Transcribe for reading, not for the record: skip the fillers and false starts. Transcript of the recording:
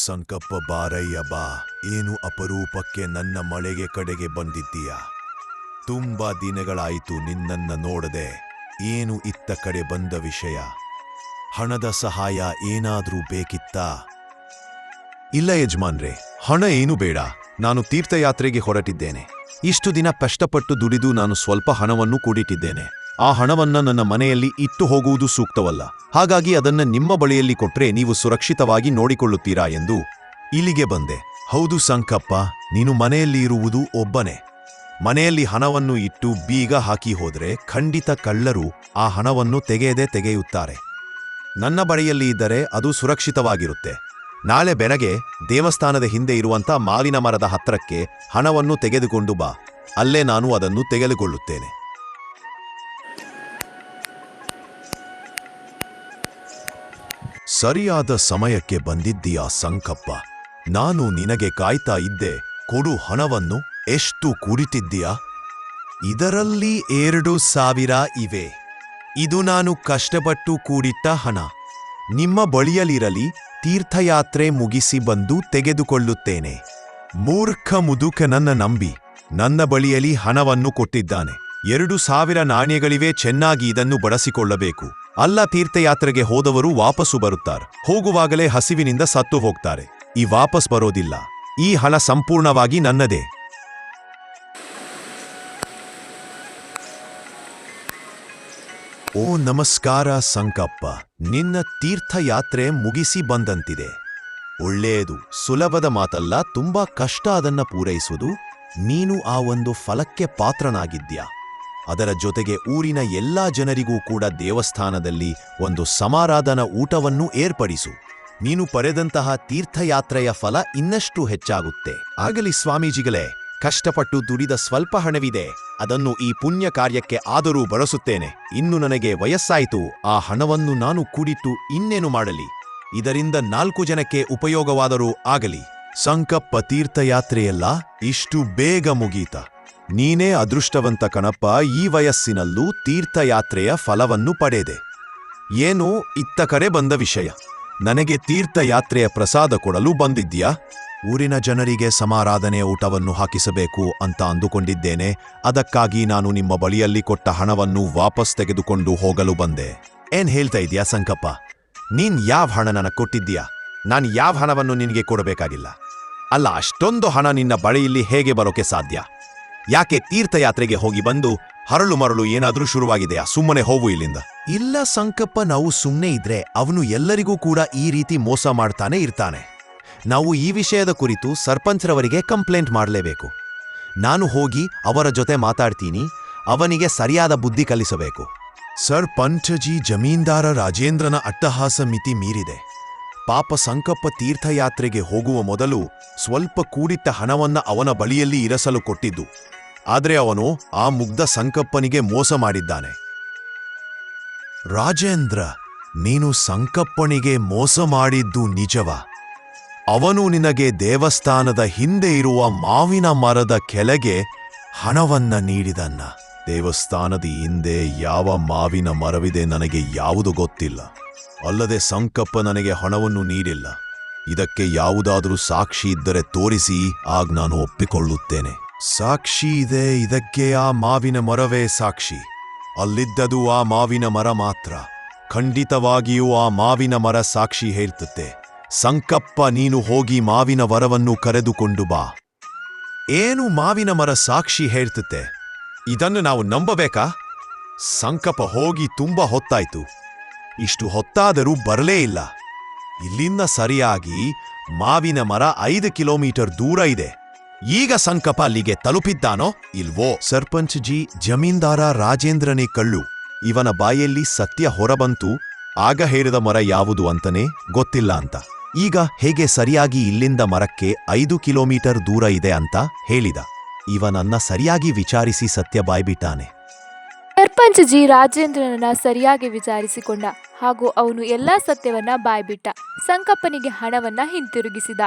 ಸಂಕಪ್ಪ ಬಾರಯ್ಯ ಬಾ. ಏನು ಅಪರೂಪಕ್ಕೆ ನನ್ನ ಮಳೆಗೆ ಕಡೆಗೆ ಬಂದಿದ್ದೀಯಾ? ತುಂಬಾ ದಿನಗಳಾಯಿತು ನಿನ್ನನ್ನ ನೋಡದೆ. ಏನು ಇತ್ತ ಕಡೆ ಬಂದ ವಿಷಯ? ಹಣದ ಸಹಾಯ ಏನಾದ್ರೂ ಬೇಕಿತ್ತಾ? ಇಲ್ಲ ಯಜಮಾನ್ರೆ, ಹಣ ಏನು ಬೇಡ. ನಾನು ತೀರ್ಥಯಾತ್ರೆಗೆ ಹೊರಟಿದ್ದೇನೆ. ಇಷ್ಟು ದಿನ ಕಷ್ಟಪಟ್ಟು ದುಡಿದು ನಾನು ಸ್ವಲ್ಪ ಹಣವನ್ನು ಕೂಡಿಟ್ಟಿದ್ದೇನೆ. ಆ ಹಣವನ್ನ ನನ್ನ ಮನೆಯಲ್ಲಿ ಇಟ್ಟು ಹೋಗುವುದು ಸೂಕ್ತವಲ್ಲ. ಹಾಗಾಗಿ ಅದನ್ನ ನಿಮ್ಮ ಬಳಿಯಲ್ಲಿ ಕೊಟ್ರೆ ನೀವು ಸುರಕ್ಷಿತವಾಗಿ ನೋಡಿಕೊಳ್ಳುತ್ತೀರಾ ಎಂದು ಇಲ್ಲಿಗೆ ಬಂದೆ. ಹೌದು ಸಂಕಪ್ಪ, ನೀನು ಮನೆಯಲ್ಲಿ ಇರುವುದು ಒಬ್ಬನೇ. ಮನೆಯಲ್ಲಿ ಹಣವನ್ನು ಇಟ್ಟು ಬೀಗ ಹಾಕಿ ಹೋದ್ರೆ ಖಂಡಿತ ಕಳ್ಳರು ಆ ಹಣವನ್ನು ತೆಗೆಯುತ್ತಾರೆ. ನನ್ನ ಬಳಿಯಲ್ಲಿ ಇದ್ದರೆ ಅದು ಸುರಕ್ಷಿತವಾಗಿರುತ್ತೆ. ನಾಳೆ ಬೆಳಗ್ಗೆ ದೇವಸ್ಥಾನದ ಹಿಂದೆ ಇರುವಂಥ ಮಾವಿನ ಮರದ ಹತ್ತಿರಕ್ಕೆ ಹಣವನ್ನು ತೆಗೆದುಕೊಂಡು ಬಾ. ಅಲ್ಲೇ ನಾನು ಅದನ್ನು ತೆಗೆದುಕೊಳ್ಳುತ್ತೇನೆ. ಸರಿಯಾದ ಸಮಯಕ್ಕೆ ಬಂದಿದ್ದೀಯಾ ಸಂಕಪ್ಪ. ನಾನು ನಿನಗೆ ಕಾಯ್ತಾ ಇದ್ದೆ. ಕೊಡು ಹಣವನ್ನು. ಎಷ್ಟು ಕೂಡಿಟ್ಟಿದ್ದೀಯಾ? ಇದರಲ್ಲಿ 2,000 ಇವೆ. ಇದು ನಾನು ಕಷ್ಟಪಟ್ಟು ಕೂಡಿಟ್ಟ ಹಣ. ನಿಮ್ಮ ಬಳಿಯಲ್ಲಿರಲಿ. ತೀರ್ಥಯಾತ್ರೆ ಮುಗಿಸಿ ಬಂದು ತೆಗೆದುಕೊಳ್ಳುತ್ತೇನೆ. ಮೂರ್ಖ ಮುದುಕನನ್ನ ನಂಬಿ ನನ್ನ ಬಳಿಯಲ್ಲಿ ಹಣವನ್ನು ಕೊಟ್ಟಿದ್ದಾನೆ. 2,000 ನಾಣ್ಯಗಳಿವೆ. ಚೆನ್ನಾಗಿ ಇದನ್ನು ಬಳಸಿಕೊಳ್ಳಬೇಕು. ಅಲ್ಲ, ತೀರ್ಥಯಾತ್ರೆಗೆ ಹೋದವರು ವಾಪಸ್ಸು ಬರುತ್ತಾರೆ. ಹೋಗುವಾಗಲೇ ಹಸಿವಿನಿಂದ ಸತ್ತು ಹೋಗ್ತಾರೆ. ಈ ವಾಪಸ್ ಬರೋದಿಲ್ಲ. ಈ ಹಣ ಸಂಪೂರ್ಣವಾಗಿ ನನ್ನದೇ. ಓ ನಮಸ್ಕಾರ ಸಂಕಪ್ಪ. ನಿನ್ನ ತೀರ್ಥಯಾತ್ರೆ ಮುಗಿಸಿ ಬಂದಂತಿದೆ. ಒಳ್ಳೆಯದು. ಸುಲಭದ ಮಾತಲ್ಲ, ತುಂಬಾ ಕಷ್ಟ ಅದನ್ನ ಪೂರೈಸುವುದು. ನೀನು ಆ ಒಂದು ಫಲಕ್ಕೆ ಪಾತ್ರನಾಗಿದ್ಯಾ. ಅದರ ಜೊತೆಗೆ ಊರಿನ ಎಲ್ಲಾ ಜನರಿಗೂ ಕೂಡ ದೇವಸ್ಥಾನದಲ್ಲಿ ಒಂದು ಸಮಾರಾಧನಾ ಊಟವನ್ನು ಏರ್ಪಡಿಸು. ನೀನು ಪಡೆದಂತಹ ತೀರ್ಥಯಾತ್ರೆಯ ಫಲ ಇನ್ನಷ್ಟು ಹೆಚ್ಚಾಗುತ್ತೆ. ಆಗಲಿ ಸ್ವಾಮೀಜಿಗಳೇ, ಕಷ್ಟಪಟ್ಟು ದುಡಿದ ಸ್ವಲ್ಪ ಹಣವಿದೆ. ಅದನ್ನು ಈ ಪುಣ್ಯ ಕಾರ್ಯಕ್ಕೆ ಆದರೂ ಬಳಸುತ್ತೇನೆ. ಇನ್ನು ನನಗೆ ವಯಸ್ಸಾಯಿತು. ಆ ಹಣವನ್ನು ನಾನು ಕೂಡಿಟ್ಟು ಇನ್ನೇನು ಮಾಡಲಿ? ಇದರಿಂದ 4 ಜನಕ್ಕೆ ಉಪಯೋಗವಾದರೂ ಆಗಲಿ. ಸಂಕಪ್ಪ, ತೀರ್ಥಯಾತ್ರೆಯೆಲ್ಲ ಇಷ್ಟು ಬೇಗ ಮುಗೀತ. ನೀನೇ ಅದೃಷ್ಟವಂತ ಕಣಪ್ಪ. ಈ ವಯಸ್ಸಿನಲ್ಲೂ ತೀರ್ಥಯಾತ್ರೆಯ ಫಲವನ್ನು ಪಡೆದೆ. ಏನು ಇತ್ತ ಕಡೆ ಬಂದ ವಿಷಯ? ನನಗೆ ತೀರ್ಥಯಾತ್ರೆಯ ಪ್ರಸಾದ ಕೊಡಲು ಬಂದಿದ್ಯಾ? ಊರಿನ ಜನರಿಗೆ ಸಮಾರಾಧನೆಯ ಊಟವನ್ನು ಹಾಕಿಸಬೇಕು ಅಂತ ಅಂದುಕೊಂಡಿದ್ದೇನೆ. ಅದಕ್ಕಾಗಿ ನಾನು ನಿಮ್ಮ ಬಳಿಯಲ್ಲಿ ಕೊಟ್ಟ ಹಣವನ್ನು ವಾಪಸ್ ತೆಗೆದುಕೊಂಡು ಹೋಗಲು ಬಂದೆ. ಏನ್ ಹೇಳ್ತಾ ಇದೀಯಾ ಸಂಕಪ್ಪ? ನೀನ್ ಯಾವ ಹಣ ನನಗೆ ಕೊಟ್ಟಿದ್ದೀಯಾ? ನಾನು ಯಾವ ಹಣವನ್ನು ನಿನಗೆ ಕೊಡಬೇಕಾಗಿಲ್ಲ. ಅಲ್ಲ, ಅಷ್ಟೊಂದು ಹಣ ನಿನ್ನ ಬಳಿಯಲ್ಲಿ ಹೇಗೆ ಬರೋಕೆ ಸಾಧ್ಯ? ಯಾಕೆ ತೀರ್ಥಯಾತ್ರೆಗೆ ಹೋಗಿ ಬಂದು ಹರಳು ಮರಳು ಏನಾದ್ರೂ ಶುರುವಾಗಿದೆಯಾ? ಸುಮ್ಮನೆ ಹೋಗು ಇಲ್ಲಿಂದ. ಇಲ್ಲ ಸಂಕಪ್ಪ, ನಾವು ಸುಮ್ಮನೆ ಇದ್ರೆ ಅವನು ಎಲ್ಲರಿಗೂ ಕೂಡ ಈ ರೀತಿ ಮೋಸ ಮಾಡ್ತಾನೆ ಇರ್ತಾನೆ. ನಾವು ಈ ವಿಷಯದ ಕುರಿತು ಸರ್ಪಂಚ್ರವರಿಗೆ ಕಂಪ್ಲೇಂಟ್ ಮಾಡಲೇಬೇಕು. ನಾನು ಹೋಗಿ ಅವರ ಜೊತೆ ಮಾತಾಡ್ತೀನಿ. ಅವನಿಗೆ ಸರಿಯಾದ ಬುದ್ಧಿ ಕಲಿಸಬೇಕು. ಸರ್ಪಂಚಜಿ, ಜಮೀನ್ದಾರ ರಾಜೇಂದ್ರನ ಅಟ್ಟಹಾಸ ಮಿತಿ ಮೀರಿದೆ. ಪಾಪ ಸಂಕಪ್ಪ ತೀರ್ಥಯಾತ್ರೆಗೆ ಹೋಗುವ ಮೊದಲು ಸ್ವಲ್ಪ ಕೂಡಿಟ್ಟ ಹಣವನ್ನ ಅವನ ಬಳಿಯಲ್ಲಿ ಇರಿಸಲು ಕೊಟ್ಟಿದ್ದು. ಆದ್ರೆ ಅವನು ಆ ಮುಗ್ಧ ಸಂಕಪ್ಪನಿಗೆ ಮೋಸ ಮಾಡಿದ್ದಾನೆ. ರಾಜೇಂದ್ರ, ನೀನು ಸಂಕಪ್ಪನಿಗೆ ಮೋಸ ಮಾಡಿದ್ದು ನಿಜವಾ? ಅವನು ನಿನಗೆ ದೇವಸ್ಥಾನದ ಹಿಂದೆ ಇರುವ ಮಾವಿನ ಮರದ ಕೆಳಗೆ ಹಣವನ್ನ ನೀಡಿದನ್ನ. ದೇವಸ್ಥಾನದ ಹಿಂದೆ ಯಾವ ಮಾವಿನ ಮರವಿದೆ ನನಗೆ ಯಾವುದು ಗೊತ್ತಿಲ್ಲ. ಅಲ್ಲದೆ ಸಂಕಪ್ಪ ನನಗೆ ಹಣವನ್ನು ನೀಡಿಲ್ಲ. ಇದಕ್ಕೆ ಯಾವುದಾದ್ರೂ ಸಾಕ್ಷಿ ಇದ್ದರೆ ತೋರಿಸಿ, ಆಗ ನಾನು ಒಪ್ಪಿಕೊಳ್ಳುತ್ತೇನೆ. ಸಾಕ್ಷಿ ಇದೆ. ಇದಕ್ಕೆ ಆ ಮಾವಿನ ಮರವೇ ಸಾಕ್ಷಿ. ಅಲ್ಲಿದ್ದದು ಆ ಮಾವಿನ ಮರ ಮಾತ್ರ. ಖಂಡಿತವಾಗಿಯೂ ಆ ಮಾವಿನ ಮರ ಸಾಕ್ಷಿ ಹೇಳ್ತುತ್ತೆ. ಸಂಕಪ್ಪ, ನೀನು ಹೋಗಿ ಮಾವಿನ ಮರವನ್ನು ಕರೆದುಕೊಂಡು ಬಾ. ಏನು ಮಾವಿನ ಮರ ಸಾಕ್ಷಿ ಹೇಳ್ತುತ್ತೆ? ಇದನ್ನು ನಾವು ನಂಬಬೇಕಾ? ಸಂಕಪ್ಪ ಹೋಗಿ ತುಂಬಾ ಹೊತ್ತಾಯ್ತು. ಇಷ್ಟು ಹೊತ್ತಾದರೂ ಬರಲೇ ಇಲ್ಲ. ಇಲ್ಲಿಂದ ಸರಿಯಾಗಿ ಮಾವಿನ ಮರ 5 ಕಿಲೋಮೀಟರ್ ದೂರ ಇದೆ. ಈಗ ಸಂಕಪ್ಪ ಅಲ್ಲಿಗೆ ತಲುಪಿದ್ದಾನೋ ಇಲ್ವೋ? ಸರ್ಪಂಚ್ ಜಿ, ಜಮೀನ್ದಾರ ರಾಜೇಂದ್ರನೇ ಕಳ್ಳು. ಇವನ ಬಾಯಲ್ಲಿ ಸತ್ಯ ಹೊರಬಂತು. ಆಗ ಹೇಳಿದ ಮರ ಯಾವುದು ಅಂತನೇ ಗೊತ್ತಿಲ್ಲ ಅಂತ. ಈಗ ಹೇಗೆ ಸರಿಯಾಗಿ ಇಲ್ಲಿಂದ ಮರಕ್ಕೆ 5 ಕಿಲೋಮೀಟರ್ ದೂರ ಇದೆ ಅಂತ ಹೇಳಿದ? ಇವನನ್ನ ಸರಿಯಾಗಿ ವಿಚಾರಿಸಿ ಸತ್ಯ ಬಾಯ್ಬಿಟ್ಟಾನೆ. ಸರ್ಪಂಚ್ ಜಿ ರಾಜೇಂದ್ರನನ್ನ ಸರಿಯಾಗಿ ವಿಚಾರಿಸಿಕೊಂಡ ಹಾಗೂ ಅವನು ಎಲ್ಲಾ ಸತ್ಯವನ್ನ ಬಾಯ್ಬಿಟ್ಟ. ಸಂಕಪ್ಪನಿಗೆ ಹಣವನ್ನ ಹಿಂತಿರುಗಿಸಿದ.